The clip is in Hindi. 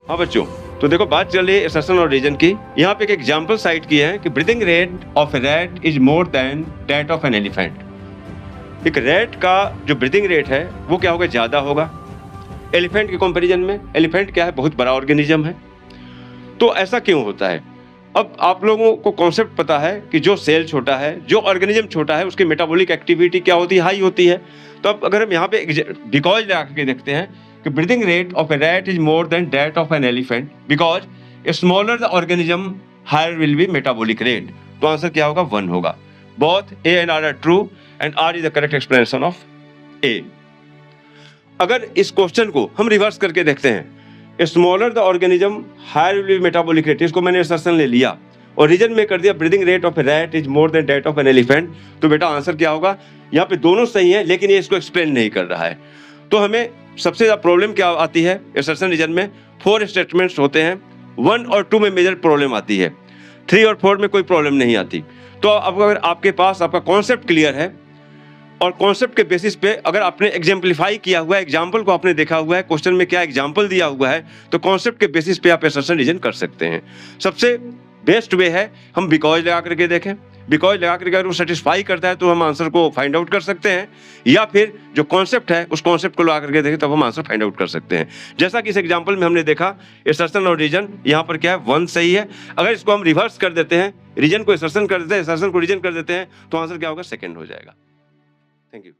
हाँ बच्चों, तो देखो बात चल रही है असर्शन और रीजन की। यहाँ पे एक एग्जांपल साइट की है कि breathing rate of a rat is more than that of an elephant. एक रैट का जो ब्रीदिंग रेट है वो क्या होगा, ज्यादा होगा एलिफेंट के कंपैरिजन में। एलिफेंट क्या है, बहुत बड़ा ऑर्गेनिज्म है। तो ऐसा क्यों होता है? अब आप लोगों को कॉन्सेप्ट पता है कि जो सेल छोटा है, जो ऑर्गेनिज्म छोटा है, उसकी मेटाबॉलिक एक्टिविटी क्या होती है, हाई होती है। तो अब अगर हम यहाँ पे बिकॉज लगा के देखते हैं कि breathing rate of a rat is more than that of an elephant because smaller the organism higher will be metabolic rate. तो आंसर क्या होगा, 1 होगा। Both A and R true and R is the correct explanation of A. अगर इस क्वेश्चन को हम रिवर्स करके देखते हैं, smaller the organism higher will be metabolic rate, इसको मैंने असर्शन ले लिया और रीजन में कर दिया breathing rate of a rat is more than that of an elephant. तो बेटा आंसर क्या होगा, यहाँ पे दोनों सही है लेकिन ये इसको एक्सप्लेन नहीं कर रहा है। तो हमें सबसे ज्यादा प्रॉब्लम क्या आती है असर्शन रीजन में? 4 स्टेटमेंट्स होते हैं, 1 और 2 में मेजर प्रॉब्लम आती है, 3 और 4 में कोई प्रॉब्लम नहीं आती। तो अब अगर आपके पास आपका कॉन्सेप्ट क्लियर है और कॉन्सेप्ट के बेसिस पे अगर आपने एग्जाम्पलीफाई किया हुआ है, एग्जाम्पल को आपने देखा हुआ है, क्वेश्चन में क्या एग्जाम्पल दिया हुआ है, तो कॉन्सेप्ट के बेसिस पे आप असर्शन रीजन कर सकते हैं। सबसे बेस्ट वे है हम बिकॉज लगा करके देखें। बिकॉज लगा करके अगर वो सेटिस्फाई करता है तो हम आंसर को फाइंड आउट कर सकते हैं, या फिर जो कॉन्सेप्ट है उस कॉन्सेप्ट को लगा करके देखें तब हम आंसर फाइंड आउट कर सकते हैं। जैसा कि इस एग्जाम्पल में हमने देखा असर्शन और रीजन, यहाँ पर क्या है 1 सही है। अगर इसको हम रिवर्स कर देते हैं, रीजन को असर्शन कर देते हैं, असर्शन को रीजन कर देते हैं, तो आंसर क्या होगा, 2 हो जाएगा। Thank you.